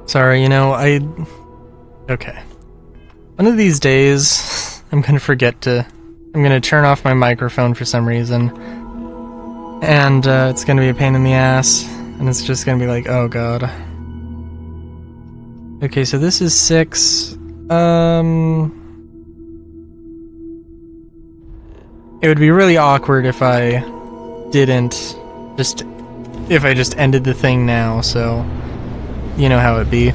Sorry, okay. One of these days, I'm gonna turn off my microphone for some reason. And, it's gonna be a pain in the ass. And it's just gonna be like, oh god. Okay, so this is 6. It would be really awkward if I just ended the thing now, so you know how it'd be.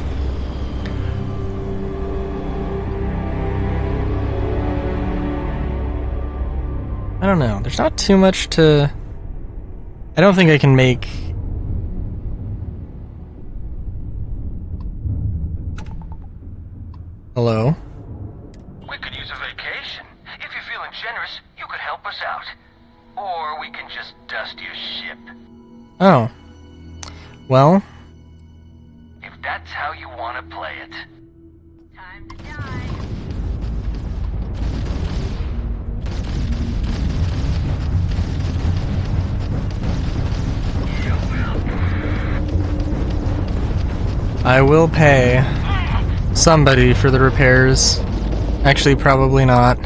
I don't know, there's not too much to... I don't think I can make... Hello? We could use a vacation. If you're feeling generous, you could help us out. Or we can just dust your ship. Oh. Well... If that's how you want to play it. Time to die. I will pay somebody for the repairs. Actually, probably not.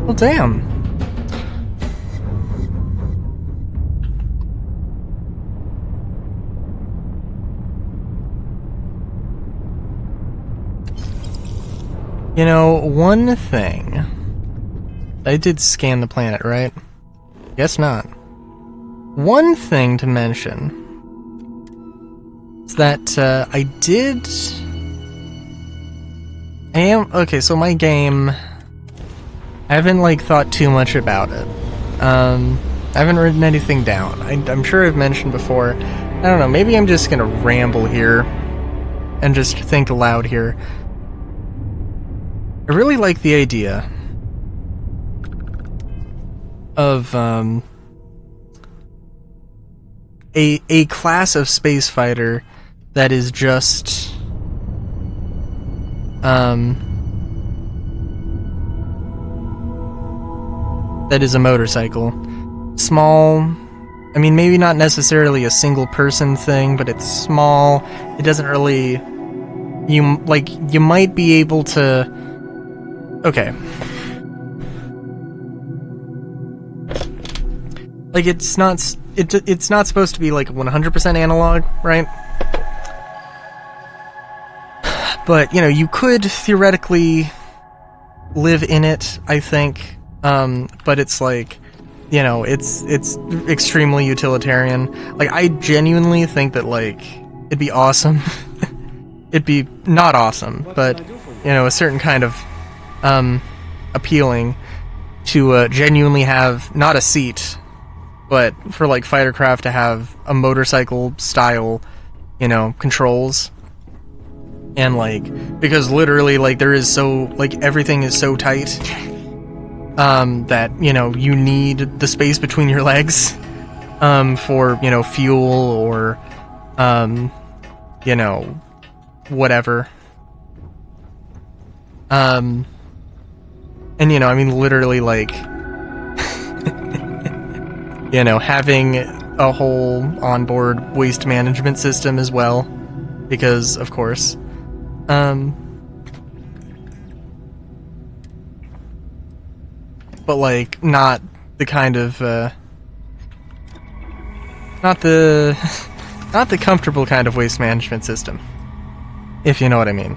Well, damn. You know, one thing... I did scan the planet, right? Guess not. One thing to mention is that okay, so my game... I haven't, thought too much about it. I haven't written anything down. I'm sure I've mentioned before. I don't know, maybe I'm just gonna ramble here and just think aloud here. I really like the idea of a class of space fighter that is just that is a motorcycle. Small, I mean, maybe not necessarily a single person thing, but it's small. It doesn't really, you might be able to... Okay. It's not supposed to be 100% analog, right? But, you could theoretically live in it, I think. But it's it's extremely utilitarian. I genuinely think that, it'd be awesome. It'd be not awesome, but, a certain kind of appealing to genuinely have not a seat, but for fightercraft to have a motorcycle style, controls, and because literally there is so everything is so tight that you need the space between your legs for fuel or whatever. And I mean literally having a whole onboard waste management system as well, because of course. But not the kind of not the comfortable kind of waste management system, if you know what I mean.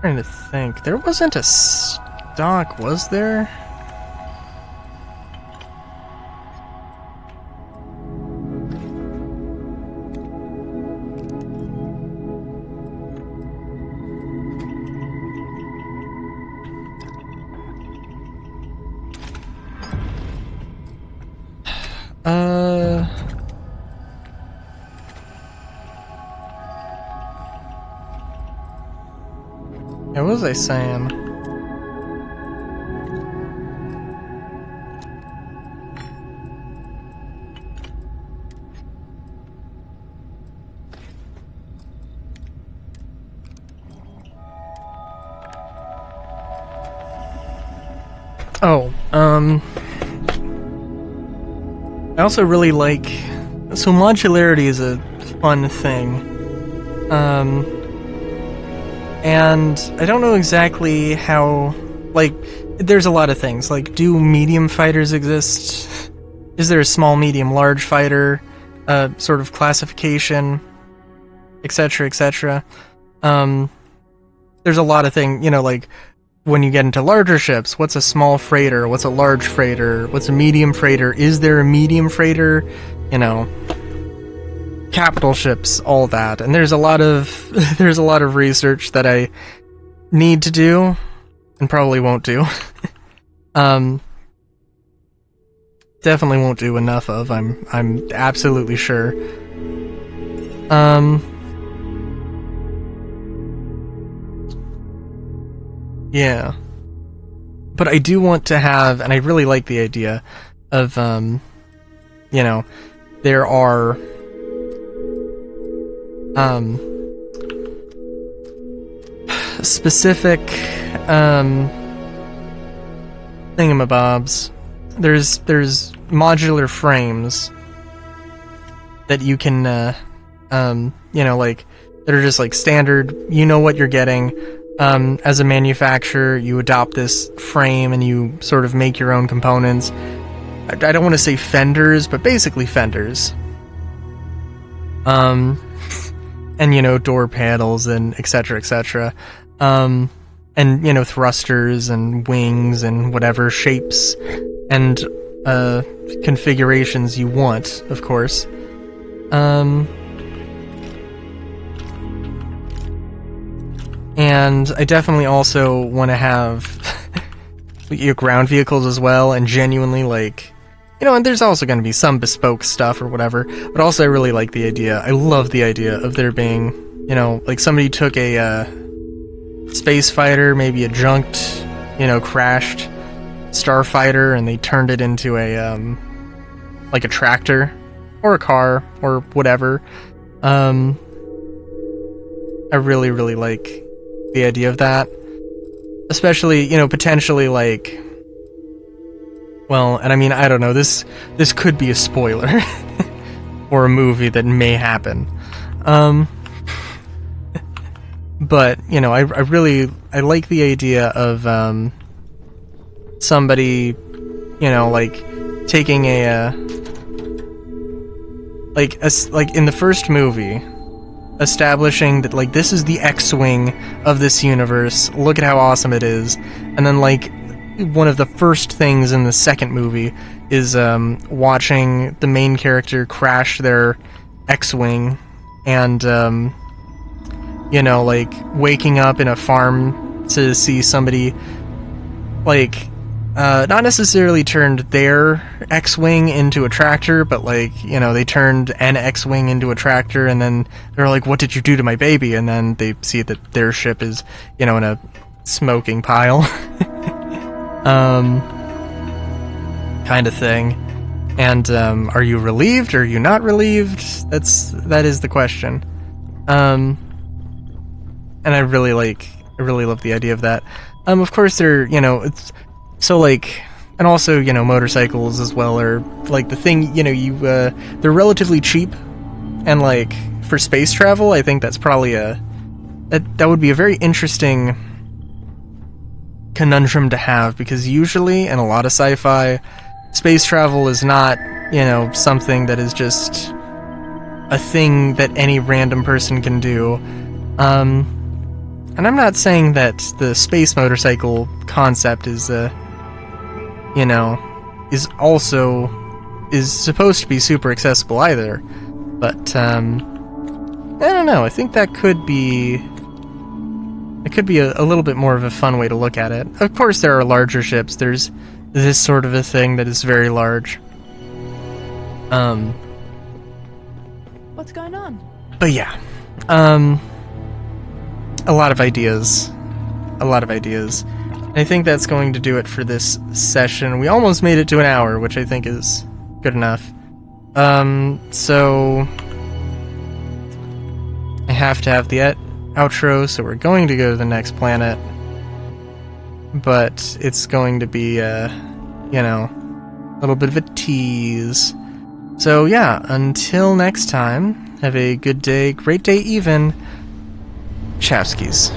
Trying to think. There wasn't a stock, was there? What was I saying? Oh, I also really like... So modularity is a fun thing. And I don't know exactly how... Like, there's a lot of things. Like, do medium fighters exist? Is there a small, medium, large fighter sort of classification? Etc., etc. There's a lot of things, you know, like... When you get into larger ships, what's a small freighter? What's a large freighter? What's a medium freighter? Is there a medium freighter? You know, capital ships, all that. And there's a lot of research that I need to do and probably won't do. Definitely won't do enough of. I'm absolutely sure. Yeah. But I do want to have, and I really like the idea of, you know, there are, specific, thingamabobs. There's modular frames that you can, you know, like, that are just like standard, you know what you're getting. As a manufacturer, you adopt this frame and you sort of make your own components. I don't want to say fenders, but basically fenders. And, you know, door panels and etc., etc. And, you know, thrusters and wings and whatever shapes and configurations you want, of course. And I definitely also want to have your ground vehicles as well, and genuinely, like, you know, and there's also going to be some bespoke stuff or whatever, but also I really like the idea. I love the idea of there being, you know, like somebody took a space fighter, maybe a junked, you know, crashed starfighter, and they turned it into a, like a tractor, or a car, or whatever. I really, really like the idea of that, especially, you know, potentially, like, well, and I mean, I don't know, this could be a spoiler or a movie that may happen, but, you know, I like the idea of somebody, you know, like taking a like in the first movie, establishing that, like, this is the X-Wing of this universe, look at how awesome it is, and then, like, one of the first things in the second movie is watching the main character crash their X-Wing, and you know, like, waking up in a farm to see somebody, like, not necessarily turned their X-Wing into a tractor, but, like, you know, they turned an X-Wing into a tractor, and then they're like, what did you do to my baby? And then they see that their ship is, you know, in a smoking pile. Kind of thing. And, are you relieved, or are you not relieved? That is the question. And I really love the idea of that. Of course, they're, you know, it's, so, like, and also, you know, motorcycles as well are, like, the thing, you know, they're relatively cheap, and, like, for space travel, I think that's probably that would be a very interesting conundrum to have, because usually, in a lot of sci-fi, space travel is not, you know, something that is just a thing that any random person can do, and I'm not saying that the space motorcycle concept is, you know, is supposed to be super accessible either, but, I don't know, I think that could be a little bit more of a fun way to look at it. Of course, there are larger ships, there's this sort of a thing that is very large. What's going on? But yeah, a lot of ideas. I think that's going to do it for this session. We almost made it to an hour, which I think is good enough. So I have to have the outro, so we're going to go to the next planet. but it's going to be, you know, a little bit of a tease. So yeah, until next time, have a good day, great day even. Chapskis.